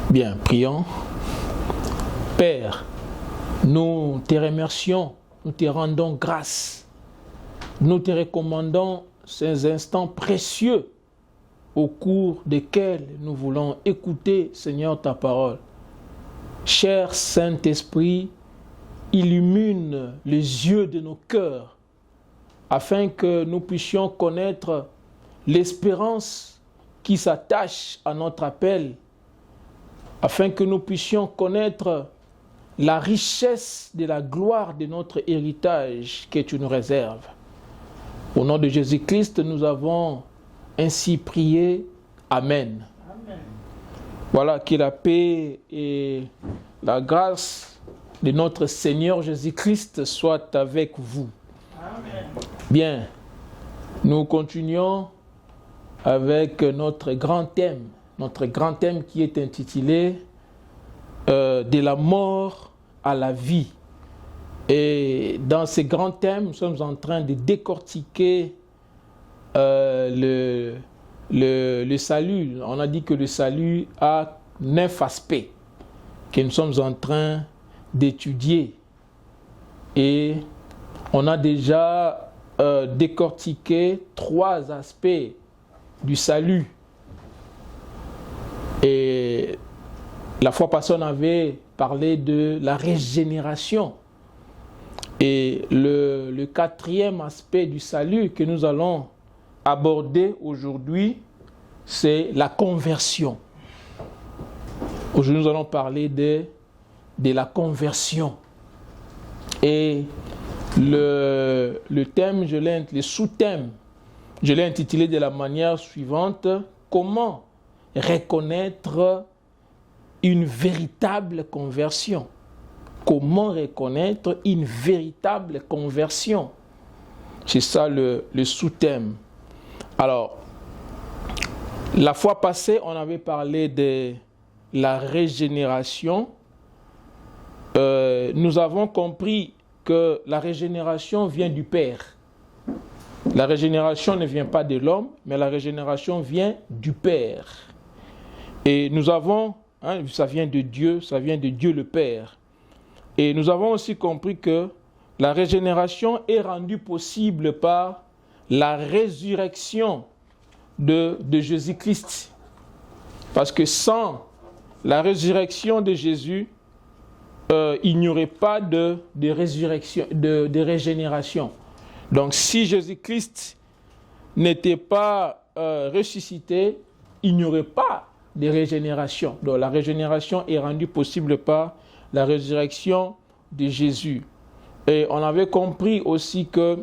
Bien, prions. Père, nous te remercions, nous te rendons grâce. Nous te recommandons ces instants précieux au cours desquels nous voulons écouter, Seigneur, ta parole. Cher Saint-Esprit, illumine les yeux de nos cœurs afin que nous puissions connaître l'espérance qui s'attache à notre appel, afin que nous puissions connaître la richesse de la gloire de notre héritage que tu nous réserves. Au nom de Jésus-Christ, nous avons ainsi prié. Amen. Amen. Voilà, que la paix et la grâce de notre Seigneur Jésus-Christ soient avec vous. Amen. Bien, nous continuons avec notre grand thème qui est intitulé de la mort à la vie. Et dans ce grand thème, nous sommes en train de décortiquer le salut. On a dit que le salut a 9 aspects que nous sommes en train d'étudier. Et on a déjà décortiqué 3 aspects du salut. Et la fois passée, on avait parlé de la régénération. Et le 4e aspect du salut que nous allons aborder aujourd'hui, c'est la conversion. Aujourd'hui, nous allons parler de la conversion. Et le thème, le sous-thème, je l'ai intitulé de la manière suivante: comment reconnaître une véritable conversion. Comment reconnaître une véritable conversion? C'est ça le sous-thème. Alors, la fois passée, on avait parlé de la régénération. Nous avons compris que la régénération vient du Père. La régénération ne vient pas de l'homme, mais la régénération vient du Père. Et nous avons, ça vient de Dieu le Père. Et nous avons aussi compris que la régénération est rendue possible par la résurrection de Jésus-Christ. Parce que sans la résurrection de Jésus, il n'y aurait pas de résurrection, de régénération. Donc si Jésus-Christ n'était pas ressuscité, il n'y aurait pas de régénération. Donc la régénération est rendue possible par la résurrection de Jésus. Et on avait compris aussi que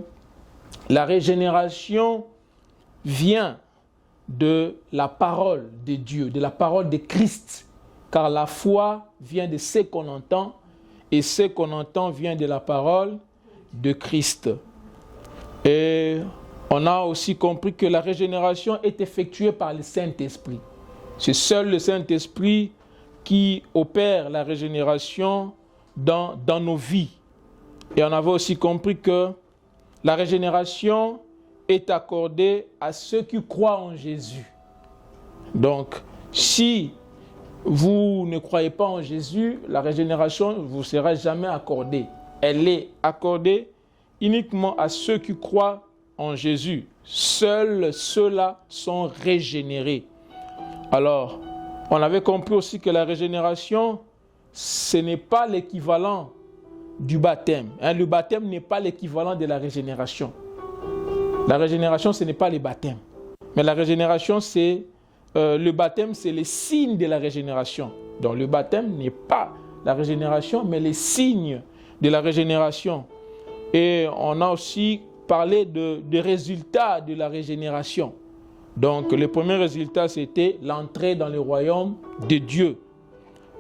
la régénération vient de la parole de Dieu, de la parole de Christ. Car la foi vient de ce qu'on entend, et ce qu'on entend vient de la parole de Christ. Et on a aussi compris que la régénération est effectuée par le Saint-Esprit. C'est seul le Saint-Esprit qui opère la régénération dans nos vies. Et on avait aussi compris que la régénération est accordée à ceux qui croient en Jésus. Donc, si vous ne croyez pas en Jésus, la régénération ne vous sera jamais accordée. Elle est accordée uniquement à ceux qui croient en Jésus. Seuls ceux-là sont régénérés. Alors, on avait compris aussi que la régénération, ce n'est pas l'équivalent du baptême. Le baptême n'est pas l'équivalent de la régénération. La régénération, ce n'est pas le baptême. Mais la régénération, le baptême, c'est les signes de la régénération. Donc le baptême n'est pas la régénération, mais les signes de la régénération. Et on a aussi parlé des résultats de la régénération. Donc le premier résultat, c'était l'entrée dans le royaume de Dieu.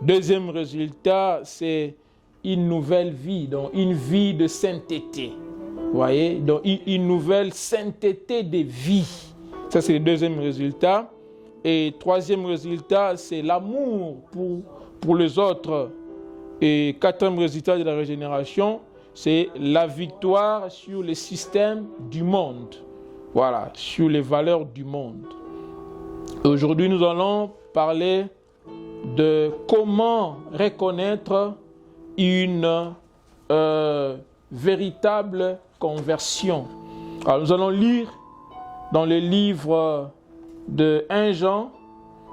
Deuxième résultat, c'est une nouvelle vie, donc une vie de sainteté. Vous voyez, donc une nouvelle sainteté de vie. Ça, c'est le deuxième résultat. Et troisième résultat, c'est l'amour pour les autres. Et quatrième résultat de la régénération, c'est la victoire sur les systèmes du monde. Voilà, sur les valeurs du monde. Aujourd'hui, nous allons parler de comment reconnaître une véritable conversion. Alors nous allons lire dans le livre de 1 Jean,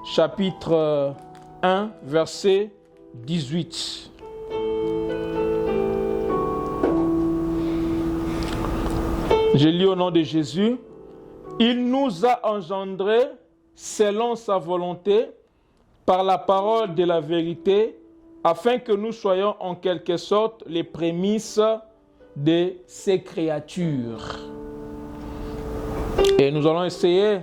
chapitre 1, verset 18. Je lis au nom de Jésus. Il nous a engendrés selon sa volonté par la parole de la vérité, afin que nous soyons en quelque sorte les prémices de ses créatures. Et nous allons essayer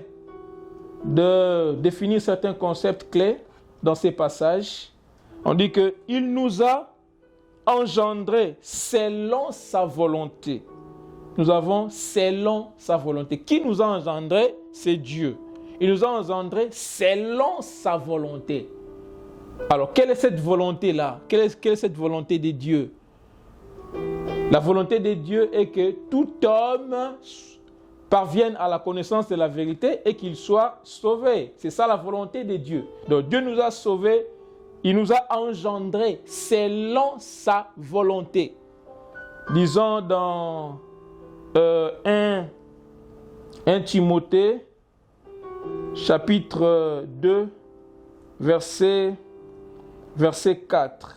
de définir certains concepts clés dans ces passages. On dit qu'il nous a engendrés selon sa volonté. Nous avons selon sa volonté. Qui nous a engendrés? C'est Dieu. Il nous a engendrés selon sa volonté. Alors, quelle est cette volonté-là? Quelle est cette volonté de Dieu? La volonté de Dieu est que tout homme parvienne à la connaissance de la vérité et qu'il soit sauvé. C'est ça la volonté de Dieu. Donc, Dieu nous a sauvés, il nous a engendrés selon sa volonté. Disons dans 1 Timothée, chapitre 2, verset 4.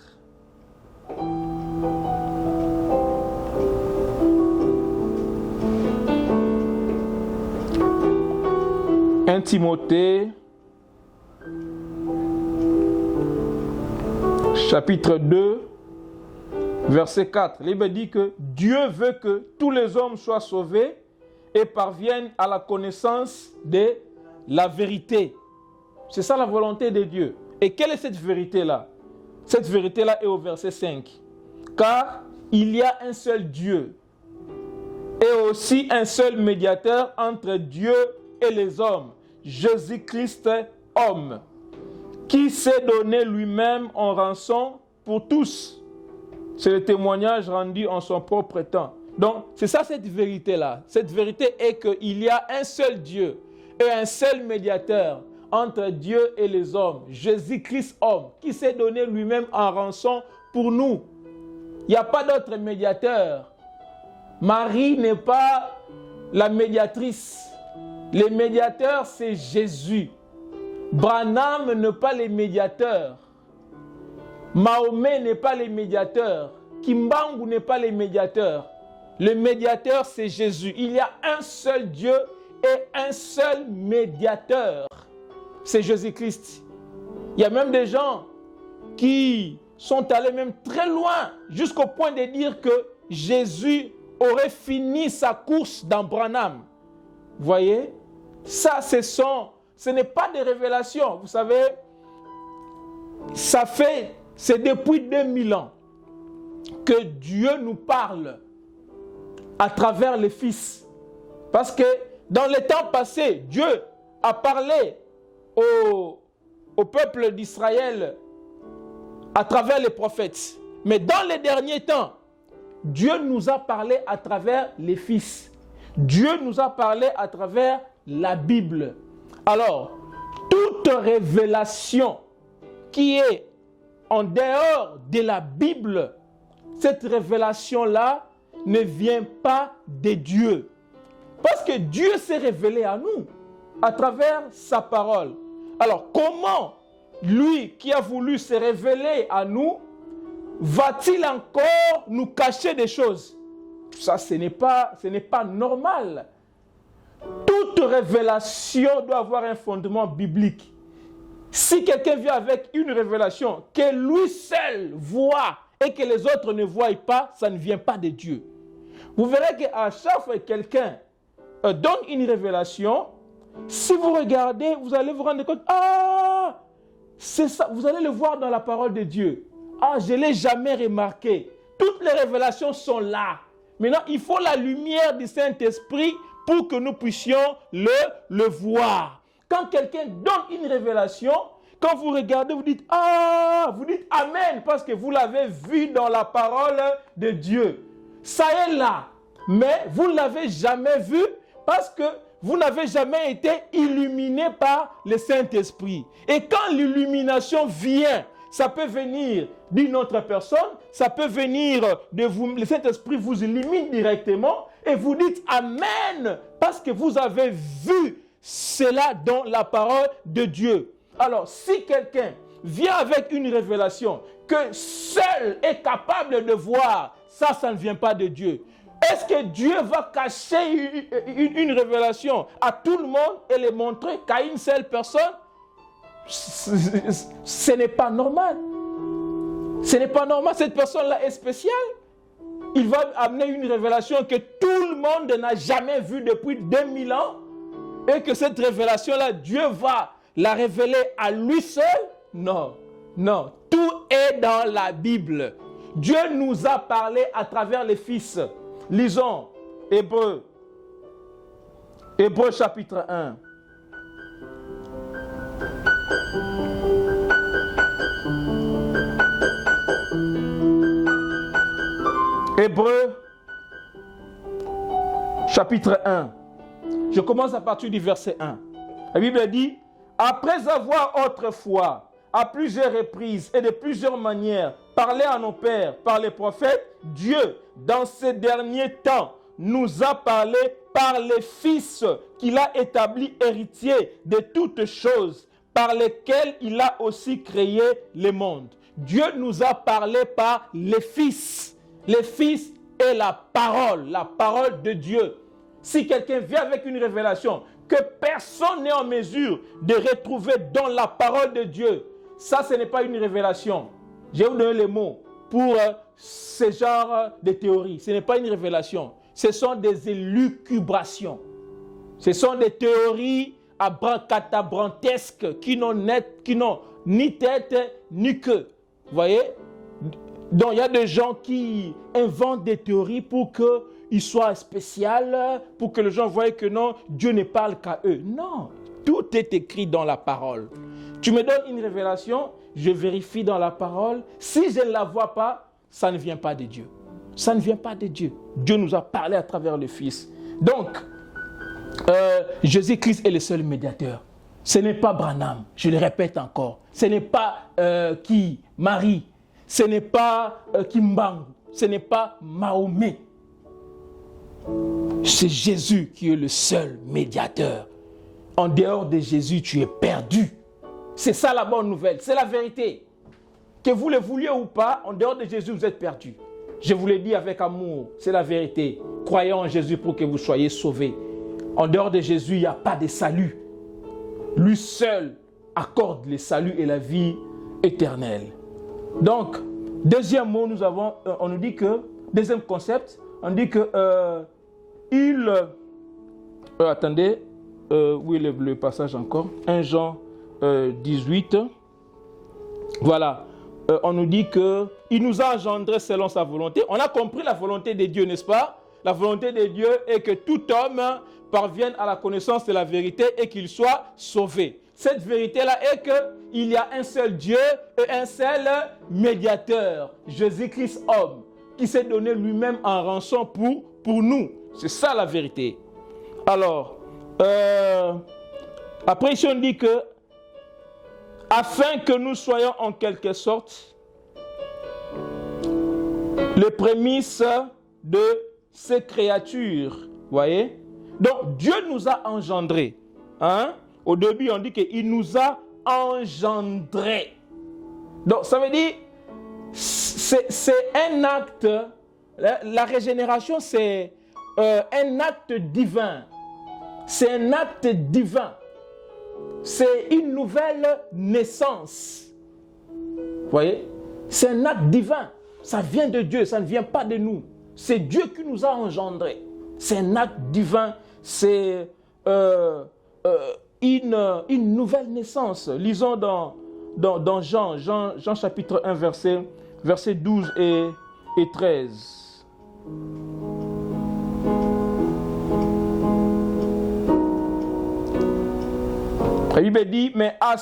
Timothée, chapitre 2, verset 4. La Bible dit que Dieu veut que tous les hommes soient sauvés et parviennent à la connaissance de la vérité. C'est ça la volonté de Dieu. Et quelle est cette vérité-là? Cette vérité-là est au verset 5. Car il y a un seul Dieu et aussi un seul médiateur entre Dieu et les hommes, Jésus-Christ, homme, qui s'est donné lui-même en rançon pour tous. C'est le témoignage rendu en son propre temps. Donc, c'est ça cette vérité-là. Cette vérité est qu'il y a un seul Dieu et un seul médiateur entre Dieu et les hommes, Jésus-Christ, homme, qui s'est donné lui-même en rançon pour nous. Il n'y a pas d'autre médiateur. Marie n'est pas la médiatrice. Le médiateur, c'est Jésus. Branham n'est pas le médiateur. Mahomet n'est pas le médiateur. Kimbangu n'est pas le médiateur. Le médiateur, c'est Jésus. Il y a un seul Dieu et un seul médiateur. C'est Jésus-Christ. Il y a même des gens qui sont allés même très loin, jusqu'au point de dire que Jésus aurait fini sa course dans Branham. Vous voyez? Ça, ce n'est pas des révélations. Vous savez, c'est depuis 2000 ans que Dieu nous parle à travers le Fils. Parce que dans les temps passés, Dieu a parlé au peuple d'Israël à travers les prophètes. Mais dans les derniers temps, Dieu nous a parlé à travers les Fils. Dieu nous a parlé à travers la Bible. Alors, toute révélation qui est en dehors de la Bible, cette révélation-là ne vient pas de Dieu. Parce que Dieu s'est révélé à nous à travers sa parole. Alors, comment lui qui a voulu se révéler à nous va-t-il encore nous cacher des choses? Ça, ce n'est pas normal. Toute révélation doit avoir un fondement biblique. Si quelqu'un vient avec une révélation que lui seul voit et que les autres ne voient pas, ça ne vient pas de Dieu. Vous verrez qu'à chaque fois que quelqu'un donne une révélation, si vous regardez, vous allez vous rendre compte, c'est ça, vous allez le voir dans la parole de Dieu. Je ne l'ai jamais remarqué. Toutes les révélations sont là. Maintenant, il faut la lumière du Saint-Esprit pour que nous puissions le voir. Quand quelqu'un donne une révélation, quand vous regardez, vous dites Amen, parce que vous l'avez vu dans la parole de Dieu. Ça est là, mais vous ne l'avez jamais vu parce que vous n'avez jamais été illuminé par le Saint-Esprit. Et quand l'illumination vient, ça peut venir d'une autre personne, ça peut venir de vous. Le Saint-Esprit vous illumine directement et vous dites Amen parce que vous avez vu cela dans la parole de Dieu. Alors, si quelqu'un vient avec une révélation que seul est capable de voir, ça ne vient pas de Dieu. Est-ce que Dieu va cacher une révélation à tout le monde et les montrer qu'à une seule personne? Ce n'est pas normal. Ce n'est pas normal. Cette personne-là est spéciale. Il va amener une révélation que tout le monde n'a jamais vue depuis 2000 ans et que cette révélation-là, Dieu va la révéler à lui seul? Non, non. Tout est dans la Bible. Dieu nous a parlé à travers les fils. Lisons Hébreux. Hébreux chapitre 1. Hébreux chapitre 1. Je commence à partir du verset 1. La Bible dit, après avoir autrefois, à plusieurs reprises et de plusieurs manières, parlé à nos pères par les prophètes, Dieu, dans ces derniers temps, nous a parlé par les fils qu'il a établis héritiers de toutes choses, par lesquels il a aussi créé le monde. Dieu nous a parlé par les fils. Les fils est la parole de Dieu. Si quelqu'un vient avec une révélation que personne n'est en mesure de retrouver dans la parole de Dieu, ça, ce n'est pas une révélation. Je vais vous donner les mots pour ce genre de théories. Ce n'est pas une révélation. Ce sont des élucubrations. Ce sont des théories abracadabrantesques qui n'ont ni tête ni queue. Vous voyez? Donc, il y a des gens qui inventent des théories pour qu'ils soient spéciaux, pour que les gens voient que non, Dieu ne parle qu'à eux. Non, tout est écrit dans la parole. Tu me donnes une révélation, je vérifie dans la parole. Si je ne la vois pas, ça ne vient pas de Dieu. Ça ne vient pas de Dieu. Dieu nous a parlé à travers le Fils. Donc, Jésus-Christ est le seul médiateur. Ce n'est pas Branham, je le répète encore. Ce n'est pas Marie. Ce n'est pas Kimbangu. Ce n'est pas Mahomet. C'est Jésus qui est le seul médiateur. En dehors de Jésus, tu es perdu. C'est ça la bonne nouvelle, c'est la vérité. Que vous le vouliez ou pas, en dehors de Jésus, vous êtes perdu. Je vous l'ai dit avec amour, c'est la vérité. Croyez en Jésus pour que vous soyez sauvés. En dehors de Jésus, il n'y a pas de salut. Lui seul accorde le salut et la vie éternelle. Donc, deuxième mot, on nous dit que, deuxième concept, on dit que attendez, où est le passage encore? 1 Jean 18. Voilà. On nous dit qu'il nous a engendrés selon sa volonté. On a compris la volonté de Dieu, n'est-ce pas? La volonté de Dieu est que tout homme parvienne à la connaissance de la vérité et qu'il soit sauvé. Cette vérité-là est qu'il y a un seul Dieu et un seul médiateur, Jésus-Christ homme, qui s'est donné lui-même en rançon pour nous. C'est ça la vérité. Alors, après ici on dit que afin que nous soyons en quelque sorte les prémices de ces créatures. Voyez? Donc Dieu nous a engendrés. Hein? Au début on dit qu'il nous a engendrés. Donc ça veut dire c'est un acte. La régénération c'est un acte divin. C'est un acte divin. C'est une nouvelle naissance. Vous voyez? C'est un acte divin. Ça vient de Dieu, ça ne vient pas de nous. C'est Dieu qui nous a engendrés. C'est un acte divin. C'est une nouvelle naissance. Lisons dans Jean chapitre 1, verset 12 et 13. La Bible dit, mais à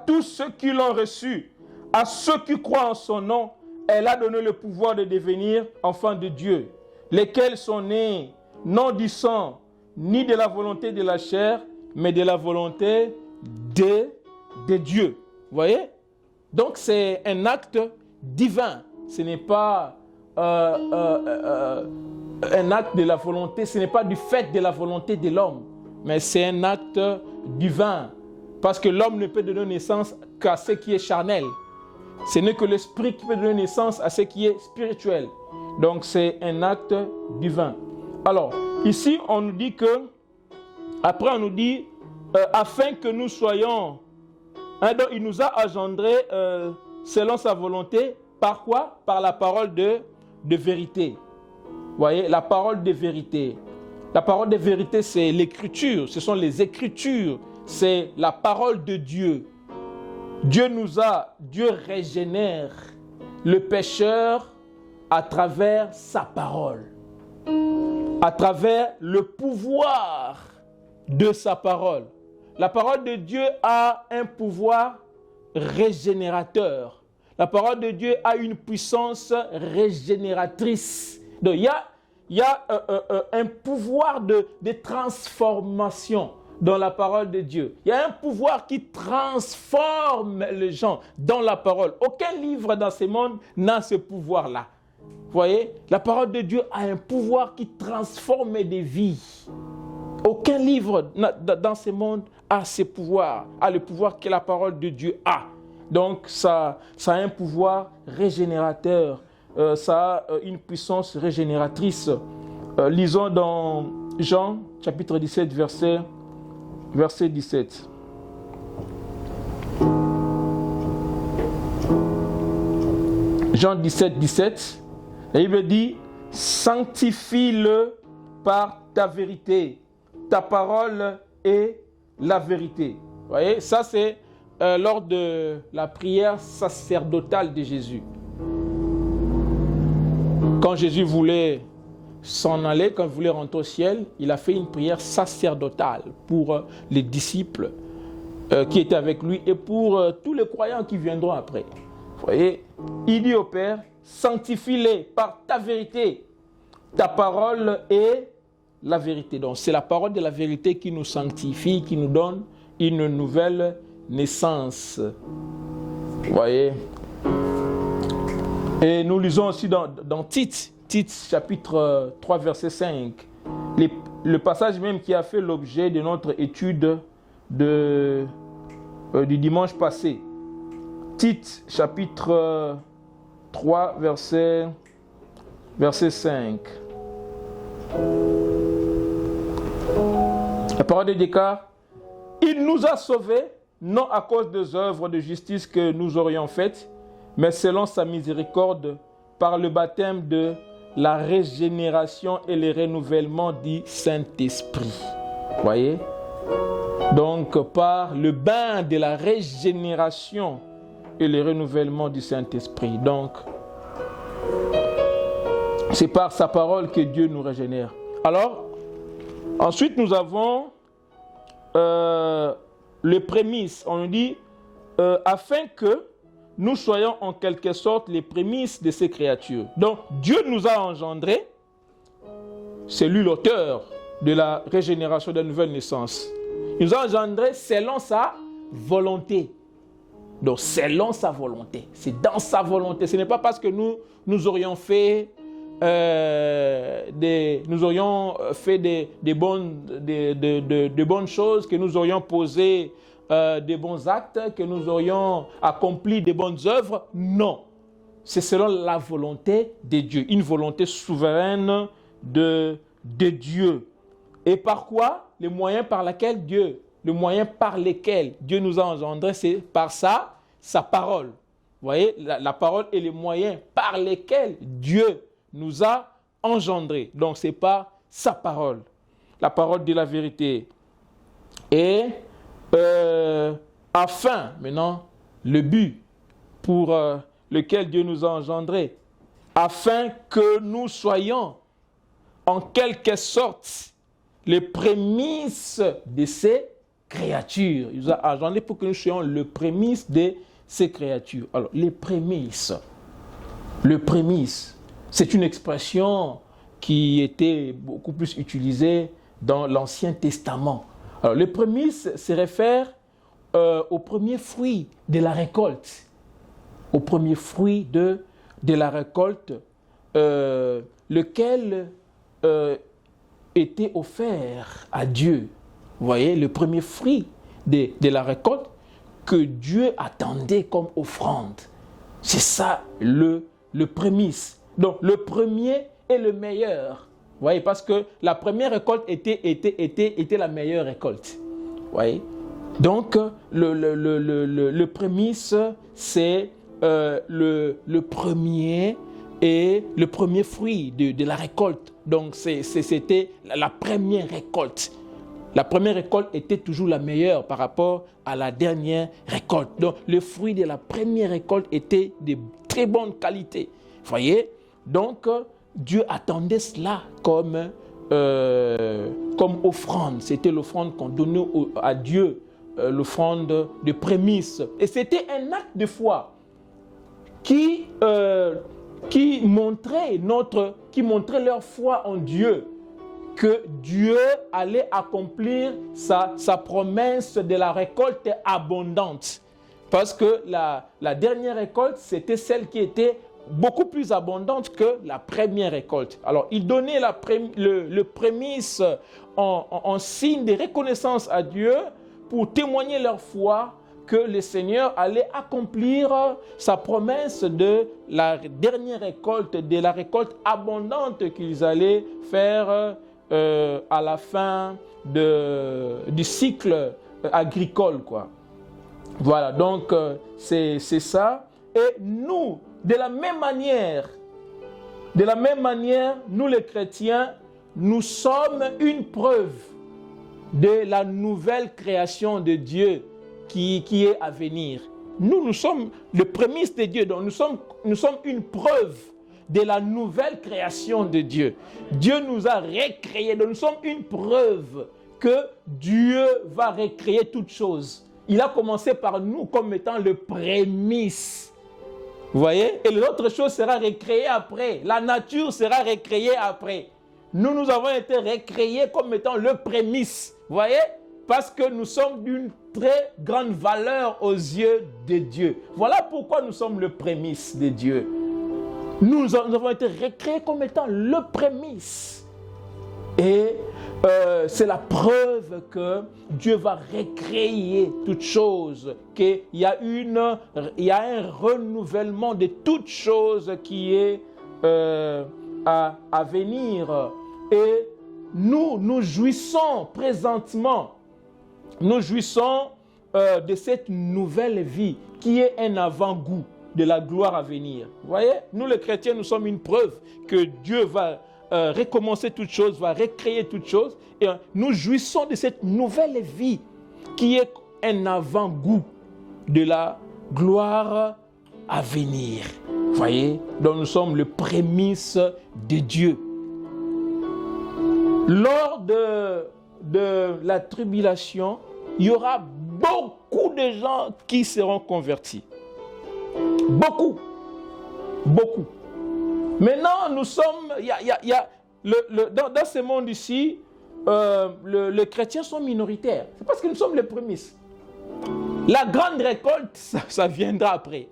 tous ceux qui l'ont reçu, à ceux qui croient en son nom, elle a donné le pouvoir de devenir enfants de Dieu, lesquels sont nés non du sang, ni de la volonté de la chair, mais de la volonté de Dieu. Vous voyez? Donc c'est un acte divin. Ce n'est pas un acte de la volonté, ce n'est pas du fait de la volonté de l'homme, mais c'est un acte divin. Parce que l'homme ne peut donner naissance qu'à ce qui est charnel. Ce n'est que l'esprit qui peut donner naissance à ce qui est spirituel. Donc c'est un acte divin. Alors, ici on nous dit que, après on nous dit, afin que nous soyons, donc il nous a engendrés selon sa volonté, par quoi? Par la parole de vérité. Vous voyez, la parole de vérité. La parole de vérité, c'est l'écriture, ce sont les écritures, c'est la parole de Dieu. Dieu régénère le pécheur à travers sa parole, à travers le pouvoir de sa parole. La parole de Dieu a un pouvoir régénérateur. La parole de Dieu a une puissance régénératrice. Donc il y a un pouvoir de transformation dans la parole de Dieu. Il y a un pouvoir qui transforme les gens dans la parole. Aucun livre dans ce monde n'a ce pouvoir-là. Vous voyez, la parole de Dieu a un pouvoir qui transforme des vies. Aucun livre dans ce monde a ce pouvoir, a le pouvoir que la parole de Dieu a. Donc ça a un pouvoir régénérateur, ça a une puissance régénératrice. Lisons dans Jean chapitre 17, verset 17. Jean 17, 17. La Bible dit, sanctifie-le par ta vérité. Ta parole est la vérité. Vous voyez, ça c'est lors de la prière sacerdotale de Jésus. Quand Jésus voulait s'en aller, quand il voulait rentrer au ciel, il a fait une prière sacerdotale pour les disciples qui étaient avec lui et pour tous les croyants qui viendront après. Vous voyez, il dit au Père, sanctifie-les par ta vérité. Ta parole est la vérité. Donc c'est la parole de la vérité qui nous sanctifie, qui nous donne une nouvelle naissance. Vous voyez. Et nous lisons aussi dans Tite chapitre 3 verset 5. Le passage même qui a fait l'objet de notre étude du dimanche passé. Tite chapitre 3 verset 5. La parole de Descartes, il nous a sauvés, non à cause des œuvres de justice que nous aurions faites, mais selon sa miséricorde, par le baptême de la régénération et le renouvellement du Saint-Esprit. Voyez? Donc, par le bain de la régénération et le renouvellement du Saint-Esprit. Donc, c'est par sa parole que Dieu nous régénère. Alors, ensuite, nous avons les prémices. On nous dit, afin que nous soyons en quelque sorte les prémices de ces créatures. Donc, Dieu nous a engendrés. C'est lui l'auteur de la régénération de la nouvelle naissance. Il nous a engendrés selon sa volonté. Donc, selon sa volonté. C'est dans sa volonté. Ce n'est pas parce que nous aurions fait des bonnes choses, que nous aurions posé des bons actes, que nous aurions accompli des bonnes œuvres. Non. C'est selon la volonté de Dieu. Une volonté souveraine de Dieu. Et par quoi? Les moyens par lesquels Dieu nous a engendrés, c'est par sa parole. Vous voyez, la parole est les moyens par lesquels Dieu nous a engendrés. Donc, c'est pas sa parole. La parole de la vérité. Et afin, maintenant, le but pour lequel Dieu nous a engendrés, afin que nous soyons en quelque sorte les prémices de ces créatures. Il nous a engendrés pour que nous soyons les prémices de ces créatures. Alors, les prémices. Le prémisse, c'est une expression qui était beaucoup plus utilisée dans l'Ancien Testament. Alors, les prémices se réfèrent au premier fruit de la récolte. Au premier fruit de la récolte, lequel était offert à Dieu. Vous voyez, le premier fruit de la récolte que Dieu attendait comme offrande. C'est ça le prémisse. Donc, le premier est le meilleur. Vous voyez, parce que la première récolte était la meilleure récolte. Vous voyez? Donc, le prémisse, c'est le premier et le premier fruit de la récolte. Donc, c'était la première récolte. La première récolte était toujours la meilleure par rapport à la dernière récolte. Donc, le fruit de la première récolte était de très bonne qualité. Vous voyez? Donc, Dieu attendait cela comme offrande. C'était l'offrande qu'on donnait à Dieu, l'offrande de prémisse. Et c'était un acte de foi qui montrait leur foi en Dieu, que Dieu allait accomplir sa promesse de la récolte abondante. Parce que la dernière récolte, c'était celle qui était beaucoup plus abondante que la première récolte. Alors, ils donnaient le prémisse en signe de reconnaissance à Dieu pour témoigner leur foi que le Seigneur allait accomplir sa promesse de la dernière récolte, de la récolte abondante qu'ils allaient faire à la fin du cycle agricole, quoi. Voilà, donc c'est ça. Et nous, de la même manière, nous les chrétiens, nous sommes une preuve de la nouvelle création de Dieu qui est à venir. Nous sommes le prémisse de Dieu, donc nous sommes une preuve de la nouvelle création de Dieu. Dieu nous a recréés, donc nous sommes une preuve que Dieu va recréer toutes choses. Il a commencé par nous comme étant le prémisse. Vous voyez? Et l'autre chose sera recréée après. La nature sera recréée après. Nous avons été recréés comme étant le prémisse. Vous voyez? Parce que nous sommes d'une très grande valeur aux yeux de Dieu. Voilà pourquoi nous sommes le prémisse de Dieu. Nous avons été recréés comme étant le prémisse. Et c'est la preuve que Dieu va recréer toutes choses, qu'il y a un renouvellement de toutes choses qui est à venir. Et nous jouissons présentement, de cette nouvelle vie qui est un avant-goût de la gloire à venir. Vous voyez, nous les chrétiens, nous sommes une preuve que Dieu va recommencer toutes choses, va recréer toutes choses. Et nous jouissons de cette nouvelle vie qui est un avant-goût de la gloire à venir. Vous voyez, donc nous sommes le prémisse de Dieu. Lors de la tribulation, il y aura beaucoup de gens qui seront convertis. Beaucoup. Maintenant, nous sommes, dans ce monde ici, les chrétiens sont minoritaires. C'est parce que nous sommes les prémices. La grande récolte, ça viendra après.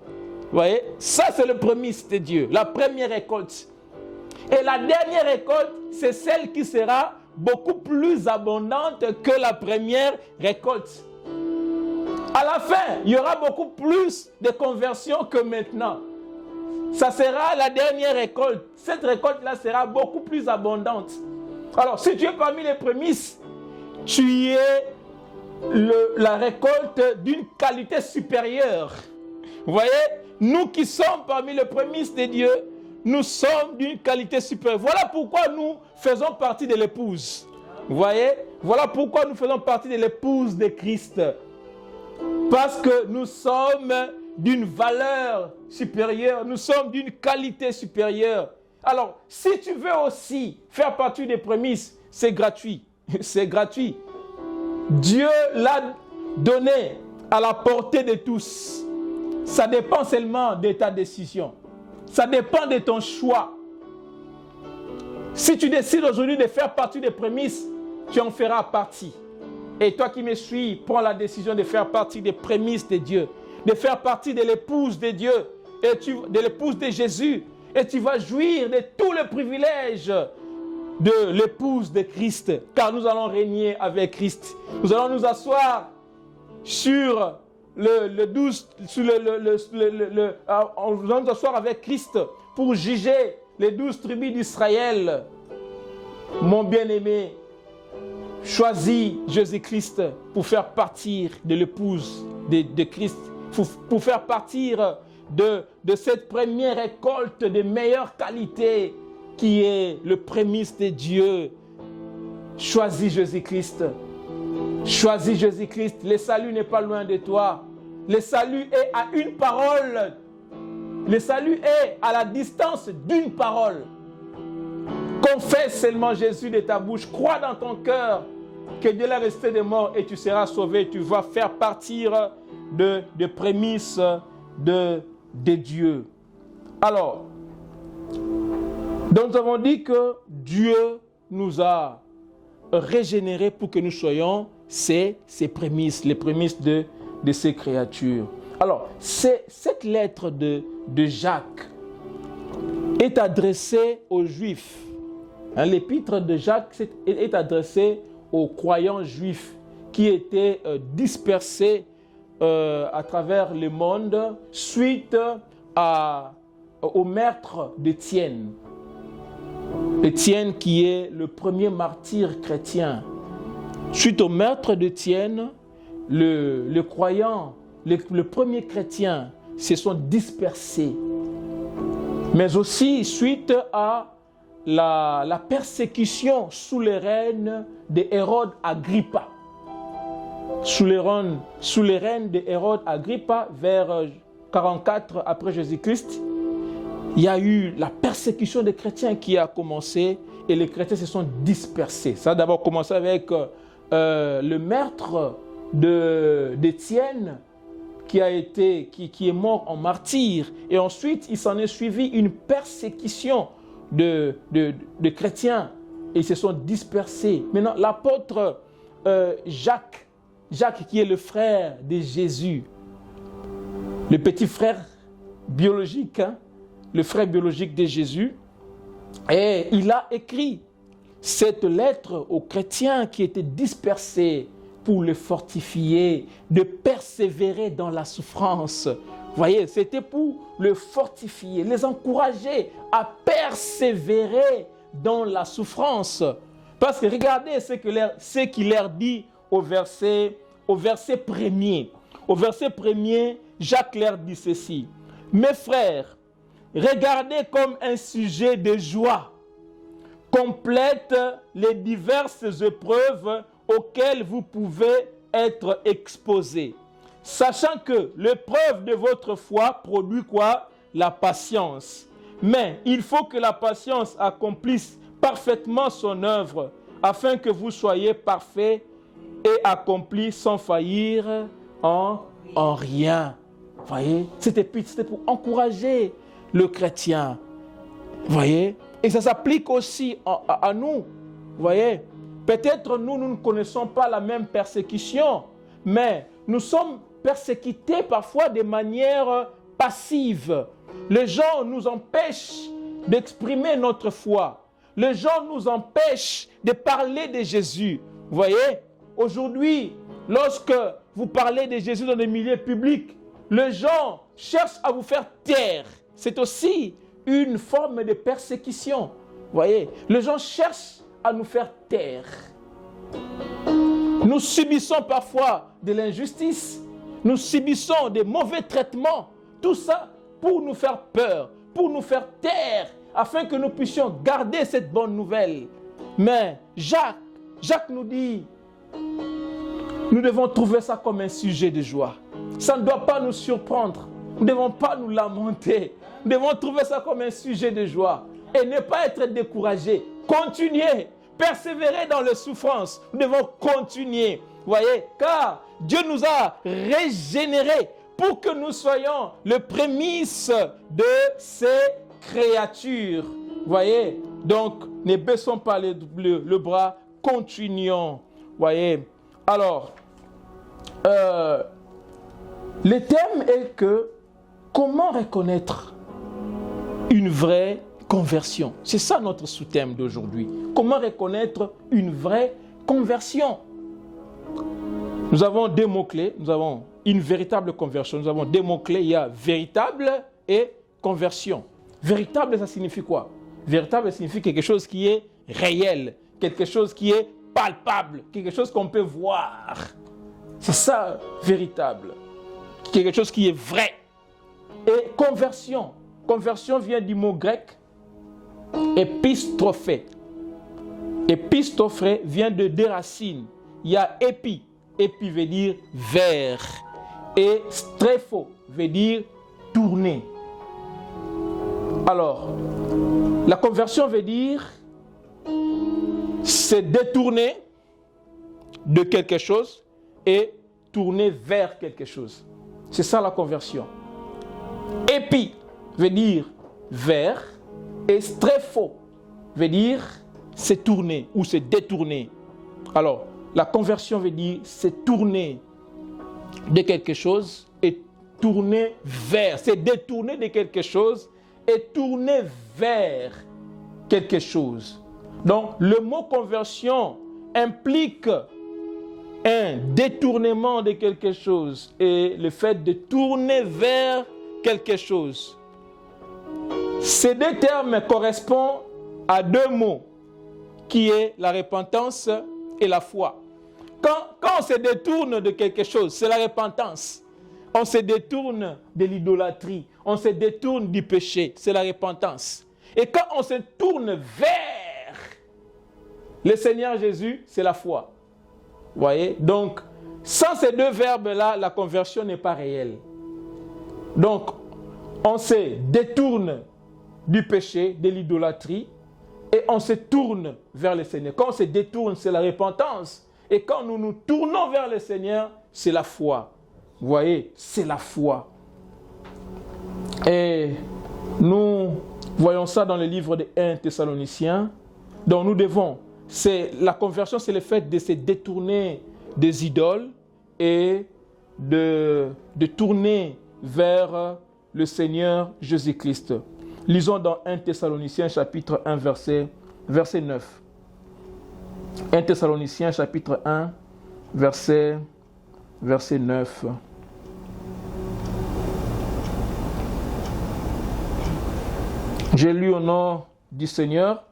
Vous voyez, ça c'est le prémisse de Dieu, la première récolte. Et la dernière récolte, c'est celle qui sera beaucoup plus abondante que la première récolte. À la fin, il y aura beaucoup plus de conversions que maintenant. Ça sera la dernière récolte. Cette récolte-là sera beaucoup plus abondante. Alors, si tu es parmi les prémices, tu es la récolte d'une qualité supérieure. Vous voyez, nous qui sommes parmi les prémices de Dieu, nous sommes d'une qualité supérieure. Voilà pourquoi nous faisons partie de l'épouse. Vous voyez, voilà pourquoi nous faisons partie de l'épouse de Christ. Parce que nous sommes d'une valeur supérieure, nous sommes d'une qualité supérieure. Alors, si tu veux aussi faire partie des prémices, c'est gratuit. C'est gratuit. Dieu l'a donné à la portée de tous. Ça dépend seulement de ta décision. Ça dépend de ton choix. Si tu décides aujourd'hui de faire partie des prémices, tu en feras partie. Et toi qui me suis, prends la décision de faire partie des prémices de Dieu, de faire partie de l'épouse de Dieu, de l'épouse de Jésus. Et tu vas jouir de tous les privilèges de l'épouse de Christ, car nous allons régner avec Christ. Nous allons nous asseoir sur nous allons nous asseoir avec Christ pour juger les 12 tribus d'Israël. Mon bien-aimé, choisis Jésus-Christ pour faire partir de l'épouse de Christ, pour faire partir de cette première récolte de meilleure qualité qui est le prémisse de Dieu. Choisis Jésus-Christ. Choisis Jésus-Christ. Le salut n'est pas loin de toi. Le salut est à une parole. Le salut est à la distance d'une parole. Confesse seulement Jésus de ta bouche. Crois dans ton cœur que Dieu l'a resté des morts et tu seras sauvé. Tu vas faire partir de prémices de Dieu. Alors, donc nous avons dit que Dieu nous a régénérés pour que nous soyons ses prémices, les prémices de ces créatures. Alors, cette lettre de Jacques est adressée aux Juifs. L'épître de Jacques est adressée aux croyants juifs qui étaient dispersés à travers le monde suite au meurtre d'Étienne. Étienne qui est le premier martyr chrétien. Suite au meurtre d'Étienne, le croyant, le premier chrétien se sont dispersés. Mais aussi suite à la persécution sous les règnes de Hérode Agrippa. Sous les règnes de Hérode Agrippa, vers 44 après Jésus-Christ, il y a eu la persécution des chrétiens qui a commencé et les chrétiens se sont dispersés. Ça a d'abord commencé avec le meurtre d'Étienne qui est mort en martyr. Et ensuite, il s'en est suivi une persécution de chrétiens et ils se sont dispersés. Maintenant, l'apôtre Jacques qui est le frère de Jésus, le petit frère biologique, le frère biologique de Jésus, et il a écrit cette lettre aux chrétiens qui étaient dispersés pour les fortifier, de persévérer dans la souffrance. Vous voyez, c'était pour les fortifier, les encourager à persévérer dans la souffrance. Parce que regardez ce qu'il leur dit au verset 1er. Au verset 1er, Jacques leur dit ceci. Mes frères, regardez comme un sujet de joie complète les diverses épreuves auxquelles vous pouvez être exposés, sachant que l'épreuve de votre foi produit quoi? La patience. Mais il faut que la patience accomplisse parfaitement son œuvre, afin que vous soyez parfaits et accomplis sans faillir en rien. Vous voyez, c'était pour encourager le chrétien. Vous voyez, et ça s'applique aussi à nous. Vous voyez, peut-être nous ne connaissons pas la même persécution, mais nous sommes persécutés parfois de manière passive. Les gens nous empêchent d'exprimer notre foi. Les gens nous empêchent de parler de Jésus. Vous voyez, aujourd'hui, lorsque vous parlez de Jésus dans les milieux publics, les gens cherchent à vous faire taire. C'est aussi une forme de persécution. Vous voyez, les gens cherchent à nous faire taire. Nous subissons parfois de l'injustice. Nous subissons des mauvais traitements. Tout ça pour nous faire peur, pour nous faire taire, afin que nous puissions garder cette bonne nouvelle. Mais Jacques nous dit, nous devons trouver ça comme un sujet de joie. Ça ne doit pas nous surprendre. Nous ne devons pas nous lamenter. Nous devons trouver ça comme un sujet de joie. Et ne pas être découragés. Continuer. Persévérer dans les souffrances. Nous devons continuer. Vous voyez, car Dieu nous a régénérés pour que nous soyons les prémices de ces créatures. Vous voyez, donc ne baissons pas le bras. continuons. Voyez. Alors, le thème est que comment reconnaître une vraie conversion. C'est ça notre sous-thème d'aujourd'hui. Comment reconnaître une vraie conversion. Nous avons deux mots-clés. Nous avons une véritable conversion. Nous avons deux mots-clés. Il y a véritable et conversion. Véritable, ça signifie quoi? Véritable, ça signifie quelque chose qui est réel, quelque chose qui est palpable, quelque chose qu'on peut voir. C'est ça, véritable. Quelque chose qui est vrai. Et conversion. Conversion vient du mot grec épistrophé. Épistrophé vient de deux racines. Il y a épi. Épi veut dire vers. Et strépho veut dire tourner. Alors, la conversion veut dire se détourner de quelque chose et tourner vers quelque chose. C'est ça la conversion. Épi veut dire vers et strépho veut dire se tourner ou se détourner. Alors, la conversion veut dire se tourner de quelque chose et tourner vers, se détourner de quelque chose et tourner vers quelque chose. Donc, le mot conversion implique un détournement de quelque chose et le fait de tourner vers quelque chose. Ces deux termes correspondent à deux mots qui est la repentance et la foi. Quand on se détourne de quelque chose, c'est la repentance. On se détourne de l'idolâtrie, on se détourne du péché, c'est la repentance. Et quand on se tourne vers le Seigneur Jésus, c'est la foi. Vous voyez? Donc, sans ces deux verbes-là, la conversion n'est pas réelle. Donc, on se détourne du péché, de l'idolâtrie, et on se tourne vers le Seigneur. Quand on se détourne, c'est la repentance. Et quand nous nous tournons vers le Seigneur, c'est la foi. Vous voyez, c'est la foi. Et nous voyons ça dans le livre de 1 Thessaloniciens. Donc nous devons, la conversion, c'est le fait de se détourner des idoles et de tourner vers le Seigneur Jésus-Christ. Lisons dans 1 Thessaloniciens chapitre 1 verset 9. 1 Thessaloniciens chapitre 1 verset 9. J'ai lu au nom du Seigneur,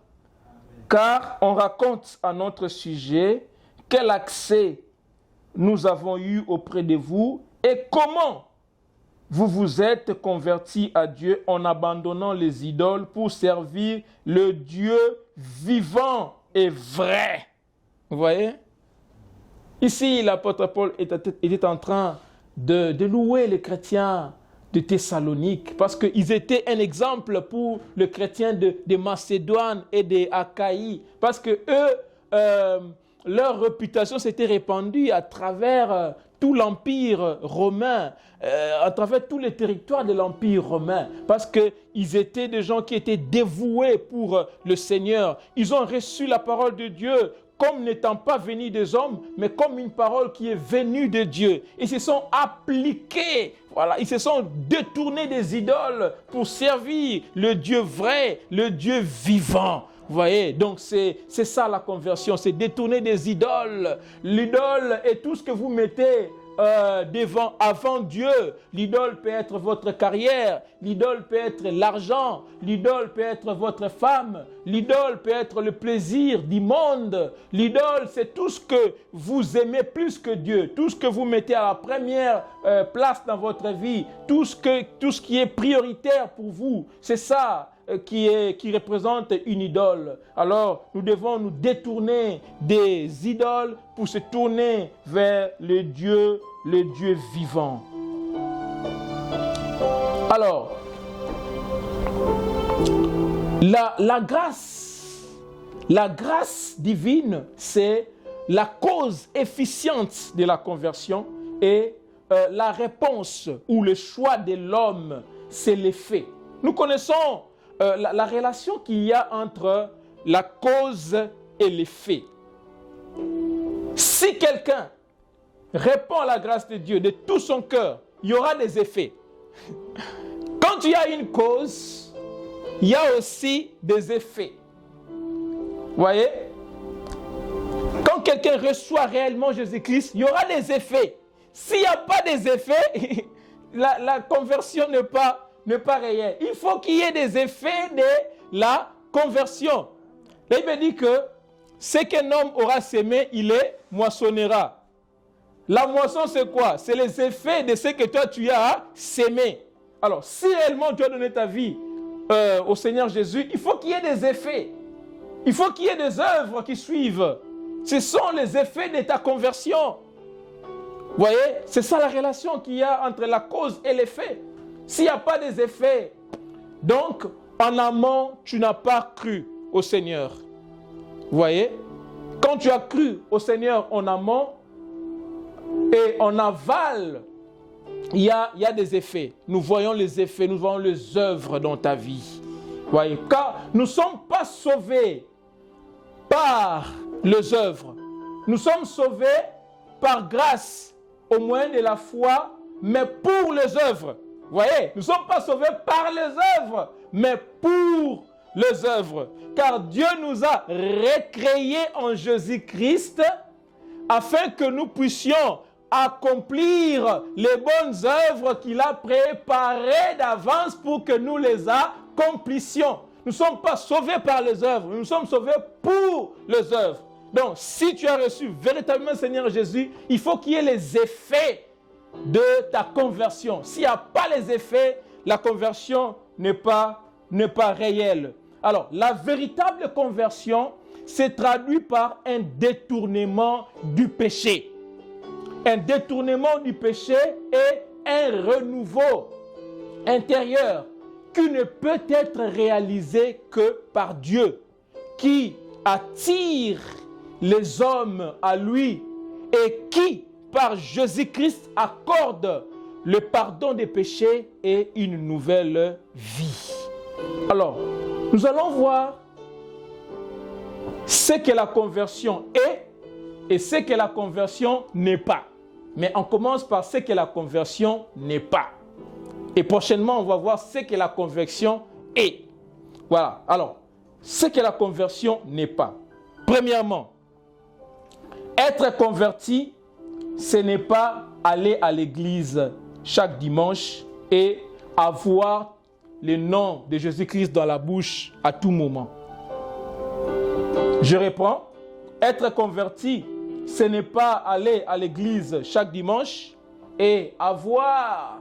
car on raconte à notre sujet quel accès nous avons eu auprès de vous et comment vous vous êtes convertis à Dieu en abandonnant les idoles pour servir le Dieu vivant et vrai. Vous voyez? Ici, l'apôtre Paul était en train de louer les chrétiens de Thessalonique parce qu'ils étaient un exemple pour les chrétiens de Macédoine et d'Achaïe. Parce que eux, leur réputation s'était répandue à travers tout l'Empire romain, à travers tous les territoires de l'Empire romain, parce qu'ils étaient des gens qui étaient dévoués pour le Seigneur. Ils ont reçu la parole de Dieu comme n'étant pas venue des hommes, mais comme une parole qui est venue de Dieu. Ils se sont appliqués, voilà, ils se sont détournés des idoles pour servir le Dieu vrai, le Dieu vivant. Vous voyez, donc c'est ça la conversion, c'est détourner des idoles. L'idole est tout ce que vous mettez avant Dieu. L'idole peut être votre carrière, l'idole peut être l'argent, l'idole peut être votre femme, l'idole peut être le plaisir du monde. L'idole, c'est tout ce que vous aimez plus que Dieu, tout ce que vous mettez à la première place dans votre vie, tout ce qui est prioritaire pour vous. C'est ça qui représente une idole. Alors, nous devons nous détourner des idoles pour se tourner vers le Dieu vivant. Alors, la grâce divine, c'est la cause efficiente de la conversion et la réponse ou le choix de l'homme, c'est l'effet. Nous connaissons la relation qu'il y a entre la cause et l'effet. Si quelqu'un répond à la grâce de Dieu de tout son cœur, il y aura des effets. Quand il y a une cause, il y a aussi des effets. Vous voyez? Quand quelqu'un reçoit réellement Jésus-Christ, il y aura des effets. S'il n'y a pas des effets, la conversion n'est pas réelle. Il faut qu'il y ait des effets de la conversion. La Bible dit que ce qu'un homme aura sémé, il les moissonnera. La moisson, c'est quoi? C'est les effets de ce que toi, tu as sémé. Alors, si réellement tu as donné ta vie au Seigneur Jésus, il faut qu'il y ait des effets. Il faut qu'il y ait des œuvres qui suivent. Ce sont les effets de ta conversion. Vous voyez? C'est ça la relation qu'il y a entre la cause et l'effet. S'il n'y a pas des effets, donc en amont, tu n'as pas cru au Seigneur. Vous voyez? Quand tu as cru au Seigneur en amont et en aval, il y a des effets. Nous voyons les effets, nous voyons les œuvres dans ta vie. Vous voyez? Car nous ne sommes pas sauvés par les œuvres. Nous sommes sauvés par grâce au moyen de la foi, mais pour les œuvres. Vous voyez? Nous ne sommes pas sauvés par les œuvres, mais pour les œuvres. Car Dieu nous a recréés en Jésus-Christ afin que nous puissions accomplir les bonnes œuvres qu'il a préparées d'avance pour que nous les accomplissions. Nous ne sommes pas sauvés par les œuvres, nous sommes sauvés pour les œuvres. Donc, si tu as reçu véritablement le Seigneur Jésus, il faut qu'il y ait les effets de ta conversion. S'il n'y a pas les effets, la conversion n'est pas réelle. Alors, la véritable conversion se traduit par un détournement du péché. Un détournement du péché et un renouveau intérieur qui ne peut être réalisé que par Dieu, qui attire les hommes à lui et qui, par Jésus-Christ, accorde le pardon des péchés et une nouvelle vie. Alors, nous allons voir ce que la conversion est et ce que la conversion n'est pas. Mais on commence par ce que la conversion n'est pas. Et prochainement, on va voir ce que la conversion est. Voilà. Alors, ce que la conversion n'est pas. Premièrement, être converti, ce n'est pas aller à l'église chaque dimanche et avoir le nom de Jésus-Christ dans la bouche à tout moment. Je reprends. Être converti, ce n'est pas aller à l'église chaque dimanche et avoir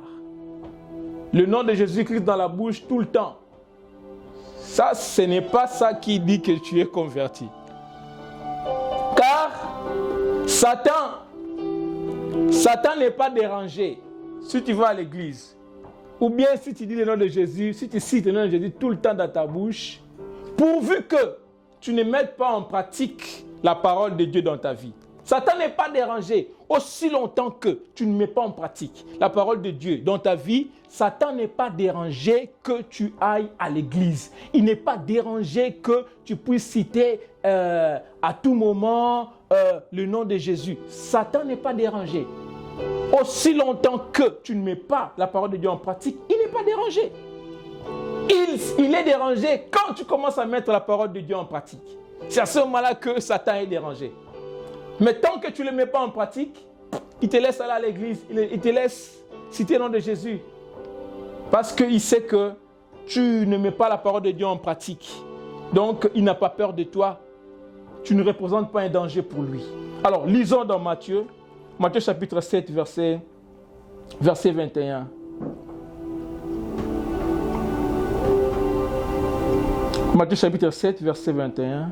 le nom de Jésus-Christ dans la bouche tout le temps. Ça, ce n'est pas ça qui dit que tu es converti. Car Satan n'est pas dérangé si tu vas à l'église. Ou bien si tu dis le nom de Jésus, si tu cites le nom de Jésus tout le temps dans ta bouche, pourvu que tu ne mettes pas en pratique la parole de Dieu dans ta vie. Satan n'est pas dérangé aussi longtemps que tu ne mets pas en pratique la parole de Dieu dans ta vie. Satan n'est pas dérangé que tu ailles à l'église. Il n'est pas dérangé que tu puisses citer à tout moment le nom de Jésus. Satan n'est pas dérangé. Aussi longtemps que tu ne mets pas la parole de Dieu en pratique, il n'est pas dérangé. Il est dérangé quand tu commences à mettre la parole de Dieu en pratique. C'est à ce moment-là que Satan est dérangé. Mais tant que tu ne le mets pas en pratique, il te laisse aller à l'église, il te laisse citer le nom de Jésus. Parce qu'il sait que tu ne mets pas la parole de Dieu en pratique. Donc, il n'a pas peur de toi. Tu ne représentes pas un danger pour lui. Alors, lisons dans Matthieu chapitre 7, verset 21. Matthieu chapitre 7, verset 21.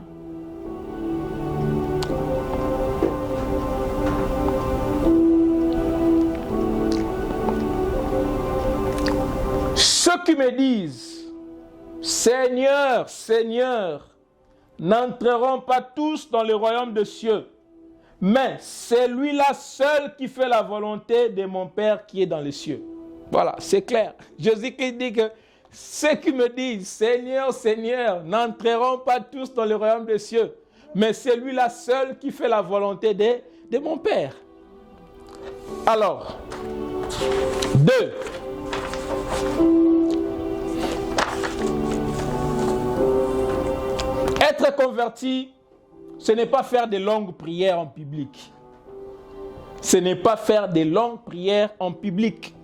Ceux qui me disent, Seigneur, Seigneur, n'entreront pas tous dans le royaume des cieux, mais c'est lui-là seul qui fait la volonté de mon Père qui est dans les cieux. Voilà, c'est clair. Jésus-Christ dit que ceux qui me disent, Seigneur, Seigneur, n'entreront pas tous dans le royaume des cieux, mais c'est lui-là seul qui fait la volonté de mon Père. Alors, 2. Être converti, ce n'est pas faire de longues prières en public. Ce n'est pas faire de longues prières en public.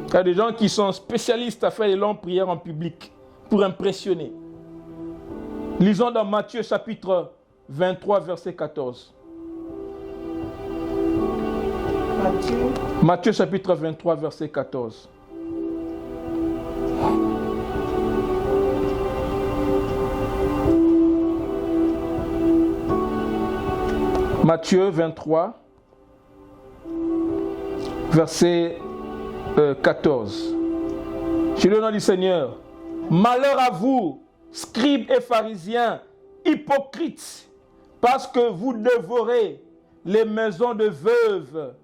Il y a des gens qui sont spécialistes à faire des longues prières en public pour impressionner. Lisons dans Matthieu chapitre 23, verset 14. Matthieu chapitre 23, verset 14. Matthieu 23, verset 14. Je le nom du Seigneur. Malheur à vous, scribes et pharisiens, hypocrites, parce que vous dévorez les maisons de veuves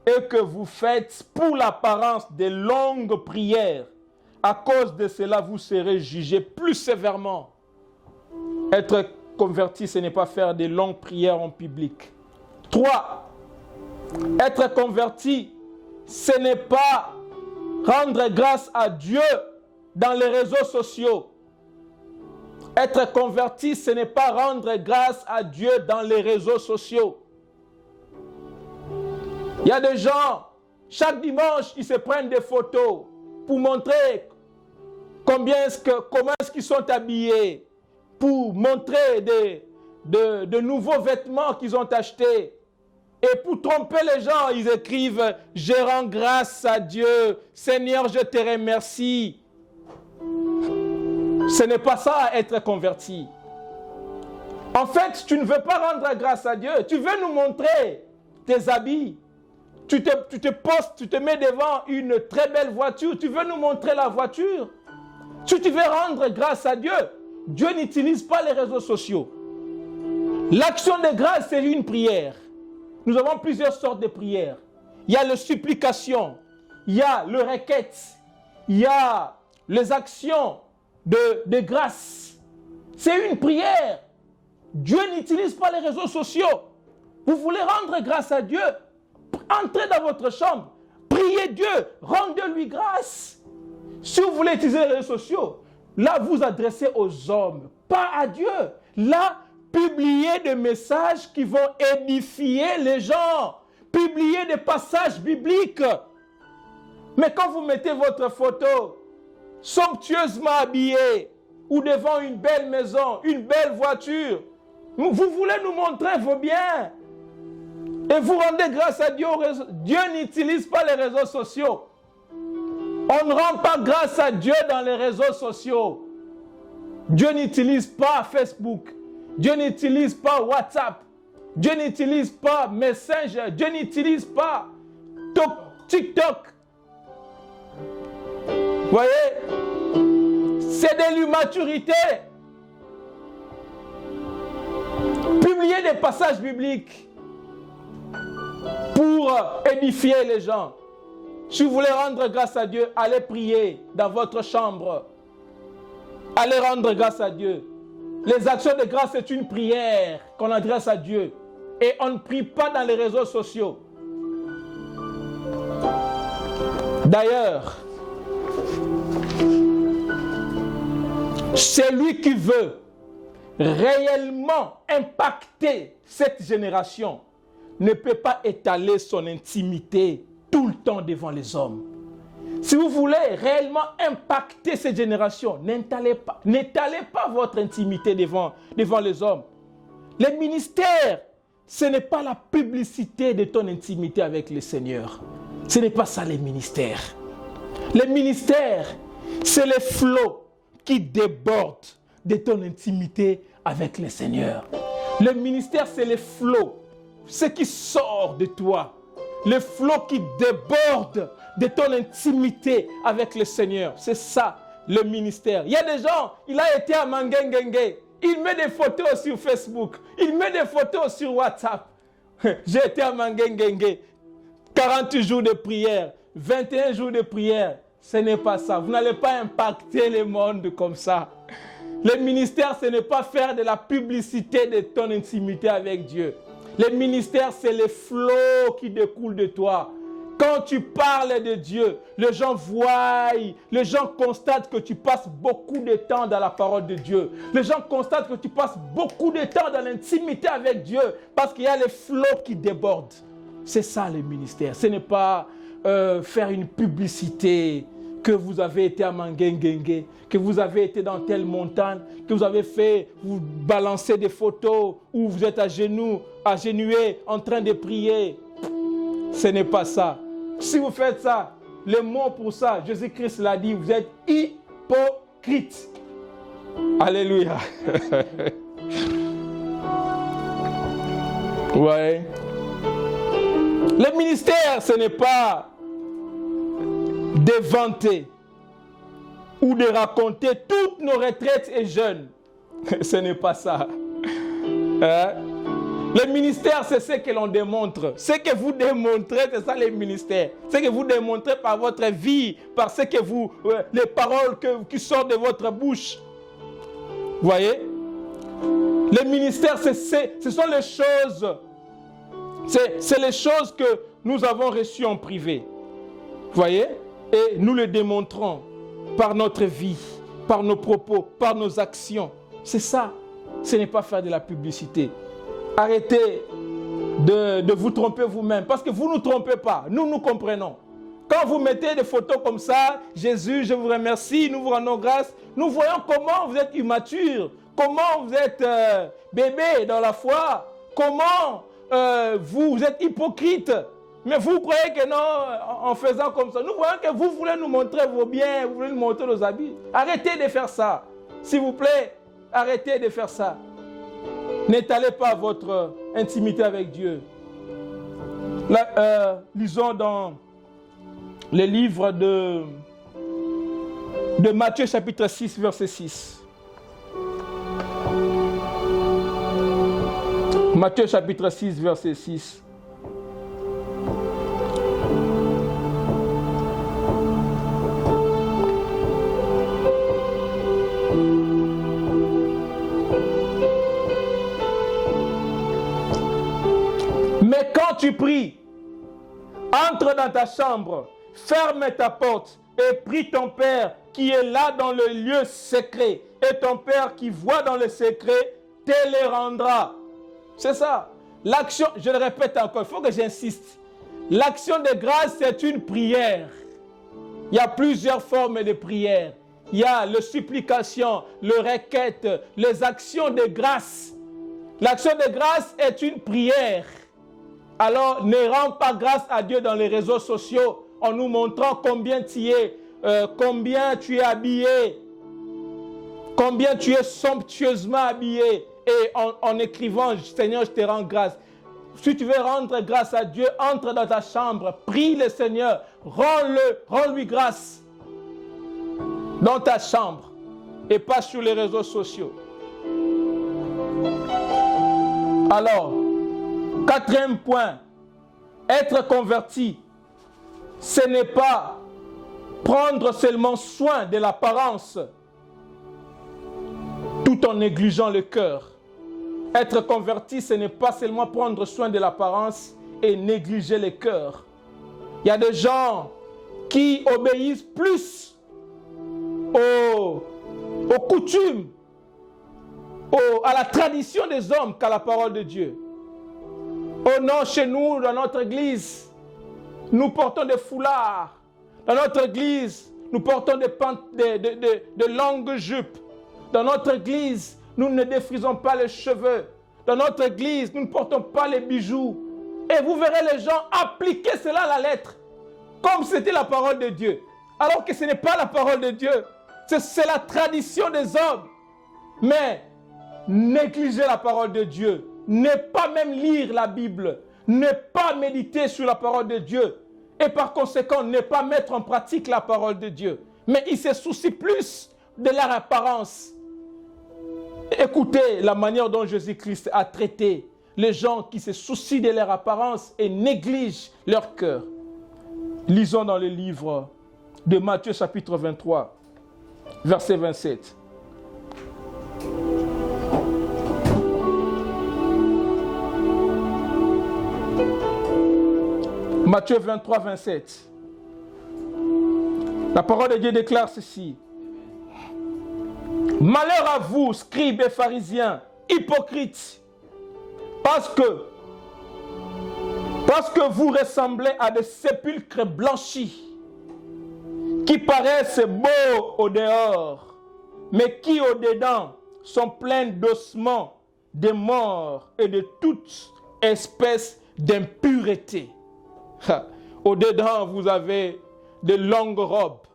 et que vous faites pour l'apparence des longues prières. À cause de cela, vous serez jugés plus sévèrement. Être converti, ce n'est pas faire des longues prières en public. 3. Être converti, ce n'est pas rendre grâce à Dieu dans les réseaux sociaux. Être converti, ce n'est pas rendre grâce à Dieu dans les réseaux sociaux. Il y a des gens, chaque dimanche, ils se prennent des photos pour montrer comment est-ce qu'ils sont habillés, pour montrer de nouveaux vêtements qu'ils ont achetés. Et pour tromper les gens, ils écrivent « Je rends grâce à Dieu, Seigneur, je te remercie ». Ce n'est pas ça, être converti. En fait, tu ne veux pas rendre grâce à Dieu. Tu veux nous montrer tes habits. Tu te postes, tu te mets devant une très belle voiture. Tu veux nous montrer la voiture. Si tu veux rendre grâce à Dieu, Dieu n'utilise pas les réseaux sociaux. L'action de grâce, c'est une prière. Nous avons plusieurs sortes de prières. Il y a la supplication, il y a le requête, il y a les actions de grâce. C'est une prière. Dieu n'utilise pas les réseaux sociaux. Vous voulez rendre grâce à Dieu? Entrez dans votre chambre, priez Dieu, rendez-lui grâce. Si vous voulez utiliser les réseaux sociaux, là vous adressez aux hommes, pas à Dieu. Là, publiez des messages qui vont édifier les gens. Publiez des passages bibliques. Mais quand vous mettez votre photo somptueusement habillée ou devant une belle maison, une belle voiture, vous voulez nous montrer vos biens. Et vous rendez grâce à Dieu. Dieu n'utilise pas les réseaux sociaux. On ne rend pas grâce à Dieu dans les réseaux sociaux. Dieu n'utilise pas Facebook. Dieu n'utilise pas WhatsApp. Dieu n'utilise pas Messenger. Dieu n'utilise pas TikTok. Vous voyez? C'est de l'immaturité. Publiez des passages bibliques pour édifier les gens. Si vous voulez rendre grâce à Dieu, allez prier dans votre chambre. Allez rendre grâce à Dieu. Les actions de grâce, c'est une prière qu'on adresse à Dieu. Et on ne prie pas dans les réseaux sociaux. D'ailleurs, celui qui veut réellement impacter cette génération ne peut pas étaler son intimité tout le temps devant les hommes. Si vous voulez réellement impacter cette génération, n'étalez pas votre intimité devant les hommes. Les ministères, ce n'est pas la publicité de ton intimité avec le Seigneur. Ce n'est pas ça les ministères. Les ministères, c'est les flots qui débordent de ton intimité avec le Seigneur. Le ministère, c'est les flots, ce qui sort de toi. Le flot qui déborde de ton intimité avec le Seigneur. C'est ça, le ministère. Il y a des gens, il a été à Mangengenge. Il met des photos sur Facebook. Il met des photos sur WhatsApp. J'ai été à Mangengenge. 48 jours de prière. 21 jours de prière. Ce n'est pas ça. Vous n'allez pas impacter le monde comme ça. Le ministère, ce n'est pas faire de la publicité de ton intimité avec Dieu. Les ministères, c'est les flots qui découlent de toi. Quand tu parles de Dieu, les gens voient, les gens constatent que tu passes beaucoup de temps dans la parole de Dieu. Les gens constatent que tu passes beaucoup de temps dans l'intimité avec Dieu parce qu'il y a les flots qui débordent. C'est ça le ministère. Ce n'est pas faire une publicité que vous avez été à Mangengengue, que vous avez été dans telle montagne, que vous avez fait, vous balancez des photos où vous êtes agenouillés en train de prier. Ce n'est pas ça. Si vous faites ça, le mot pour ça, Jésus-Christ l'a dit, vous êtes hypocrite. Alléluia. Ouais. Le ministère, ce n'est pas de vanter ou de raconter toutes nos retraites et jeûnes. Ce n'est pas ça. Hein? Le ministère, c'est ce que l'on démontre. Ce que vous démontrez, c'est ça le ministère. Ce que vous démontrez par votre vie, par ce que vous, les paroles qui sortent de votre bouche. Vous voyez? Le ministère, ce sont les choses. C'est les choses que nous avons reçues en privé. Vous voyez? Et nous le démontrons par notre vie, par nos propos, par nos actions. C'est ça. Ce n'est pas faire de la publicité. Arrêtez de vous tromper vous-même, parce que vous ne nous trompez pas, nous comprenons. Quand vous mettez des photos comme ça, Jésus, je vous remercie, nous vous rendons grâce, nous voyons comment vous êtes immature, comment vous êtes bébé dans la foi, comment vous êtes hypocrite. Mais vous croyez que non, en faisant comme ça, nous voyons que vous voulez nous montrer vos biens, vous voulez nous montrer nos habits. Arrêtez de faire ça, s'il vous plaît, arrêtez de faire ça. N'étalez pas votre intimité avec Dieu. Là, lisons dans le livre de Matthieu chapitre 6, verset 6. Matthieu chapitre 6, verset 6. Mais quand tu pries, entre dans ta chambre, ferme ta porte et prie ton Père qui est là dans le lieu secret. Et ton Père qui voit dans le secret te les rendra. C'est ça. L'action, je le répète encore, il faut que j'insiste. L'action de grâce, c'est une prière. Il y a plusieurs formes de prière. Il y a les supplications, les requêtes, les actions de grâce. L'action de grâce est une prière. Alors, ne rends pas grâce à Dieu dans les réseaux sociaux en nous montrant combien tu es, combien tu es habillé, combien tu es somptueusement habillé et en écrivant « Seigneur, je te rends grâce ». Si tu veux rendre grâce à Dieu, entre dans ta chambre, prie le Seigneur, rends-lui grâce dans ta chambre et pas sur les réseaux sociaux. Alors, quatrième point, être converti, ce n'est pas prendre seulement soin de l'apparence tout en négligeant le cœur. Être converti, ce n'est pas seulement prendre soin de l'apparence et négliger le cœur. Il y a des gens qui obéissent plus aux coutumes, à la tradition des hommes qu'à la parole de Dieu. Oh non, chez nous, dans notre église, nous portons des foulards. Dans notre église, nous portons de longues jupes. Dans notre église, nous ne défrisons pas les cheveux. Dans notre église, nous ne portons pas les bijoux. Et vous verrez les gens appliquer cela à la lettre, comme c'était la parole de Dieu. Alors que ce n'est pas la parole de Dieu. C'est la tradition des hommes. Mais négliger la parole de Dieu, ne pas même lire la Bible, ne pas méditer sur la parole de Dieu et par conséquent ne pas mettre en pratique la parole de Dieu. Mais il se soucie plus de leur apparence. Écoutez la manière dont Jésus-Christ a traité les gens qui se soucient de leur apparence et négligent leur cœur. Lisons dans le livre de Matthieu chapitre 23, verset 27. Matthieu 23, 27. La parole de Dieu déclare ceci. Malheur à vous, scribes et pharisiens, hypocrites, parce que vous ressemblez à des sépulcres blanchis, qui paraissent beaux au dehors, mais qui au dedans sont pleins d'ossements, de morts et de toute espèce d'impureté. Au dedans, vous avez de longues robes.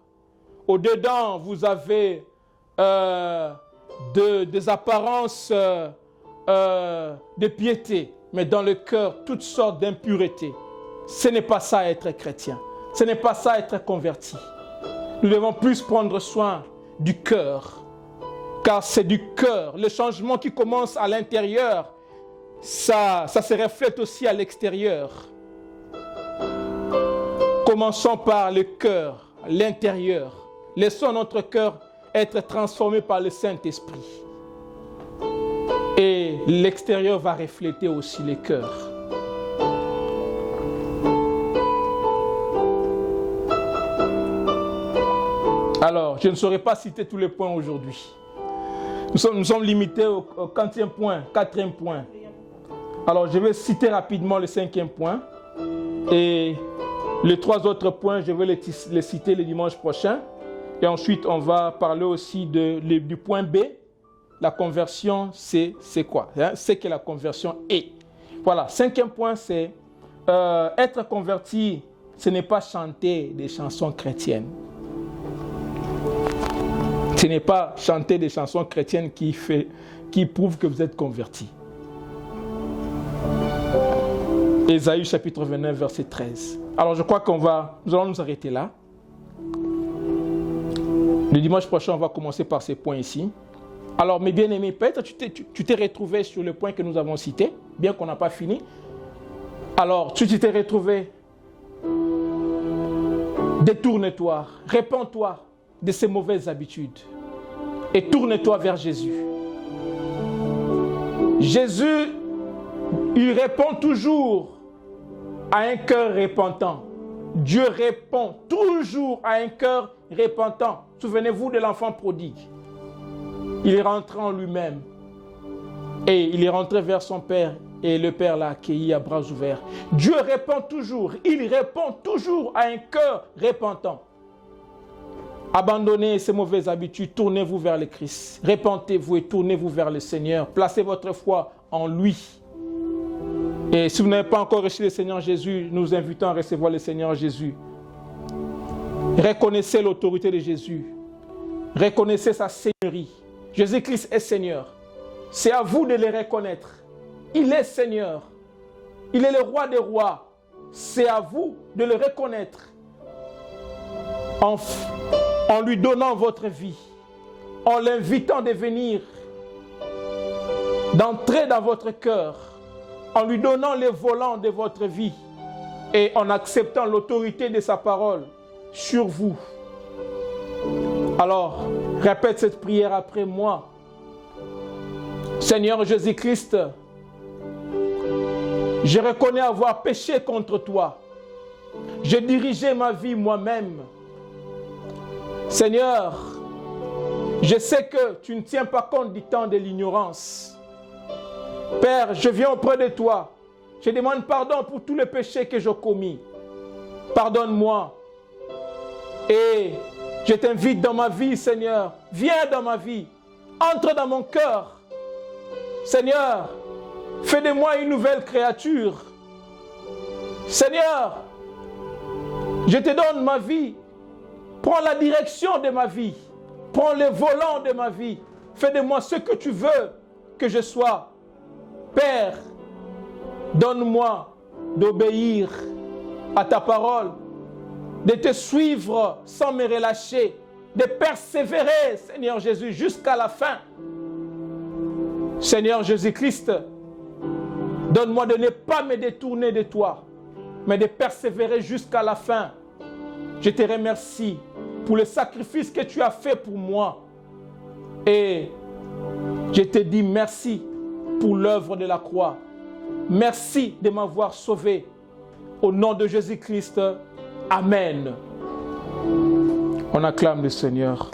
Au dedans, vous avez des apparences de piété, mais dans le cœur, toutes sortes d'impuretés. Ce n'est pas ça être chrétien. Ce n'est pas ça être converti. Nous devons plus prendre soin du cœur, car c'est du cœur. Le changement qui commence à l'intérieur, ça se reflète aussi à l'extérieur. Commençons par le cœur, l'intérieur. Laissons notre cœur être transformé par le Saint-Esprit. Et l'extérieur va refléter aussi le cœur. Alors, je ne saurais pas citer tous les points aujourd'hui. Nous sommes limités au 4e point. Alors, je vais citer rapidement le 5e point. Et les 3 autres points, je vais les citer le dimanche prochain. Et ensuite, on va parler aussi du point B. La conversion, c'est quoi? C'est que la conversion est. Voilà, 5e point, c'est être converti, ce n'est pas chanter des chansons chrétiennes. Ce n'est pas chanter des chansons chrétiennes qui prouvent que vous êtes converti. Ésaïe chapitre 29, verset 13. Alors je crois nous allons nous arrêter là. Le dimanche prochain, on va commencer par ces points ici. Alors mes bien-aimés, peut-être tu t'es retrouvé sur le point que nous avons cité, bien qu'on n'a pas fini. Alors tu t'es retrouvé. Détourne-toi, répands-toi de ces mauvaises habitudes et tourne-toi vers Jésus. Jésus, il répond toujours à un cœur repentant. Dieu répond toujours à un cœur repentant. Souvenez-vous de l'enfant prodigue. Il est rentré en lui-même et il est rentré vers son père et le père l'a accueilli à bras ouverts. Dieu répond toujours, il répond toujours à un cœur repentant. Abandonnez ces mauvaises habitudes, tournez-vous vers le Christ. Repentez-vous et tournez-vous vers le Seigneur. Placez votre foi en lui. Et si vous n'avez pas encore reçu le Seigneur Jésus, nous vous invitons à recevoir le Seigneur Jésus. Reconnaissez l'autorité de Jésus. Reconnaissez sa seigneurie. Jésus-Christ est Seigneur. C'est à vous de le reconnaître. Il est Seigneur. Il est le roi des rois. C'est à vous de le reconnaître. En lui donnant votre vie. En l'invitant de venir. D'entrer dans votre cœur. En lui donnant les volants de votre vie. Et en acceptant l'autorité de sa parole sur vous. Alors, répète cette prière après moi. Seigneur Jésus-Christ, je reconnais avoir péché contre toi. J'ai dirigé ma vie moi-même. Seigneur, je sais que tu ne tiens pas compte du temps de l'ignorance. Père, je viens auprès de toi. Je demande pardon pour tous les péchés que j'ai commis. Pardonne-moi. Et je t'invite dans ma vie, Seigneur. Viens dans ma vie. Entre dans mon cœur. Seigneur, fais de moi une nouvelle créature. Seigneur, je te donne ma vie. Prends la direction de ma vie. Prends le volant de ma vie. Fais de moi ce que tu veux que je sois. Père, donne-moi d'obéir à ta parole, de te suivre sans me relâcher, de persévérer, Seigneur Jésus, jusqu'à la fin. Seigneur Jésus-Christ, donne-moi de ne pas me détourner de toi, mais de persévérer jusqu'à la fin. Je te remercie pour le sacrifice que tu as fait pour moi. Et je te dis merci pour l'œuvre de la croix. Merci de m'avoir sauvé. au nom de Jésus-Christ. Amen. On acclame le Seigneur.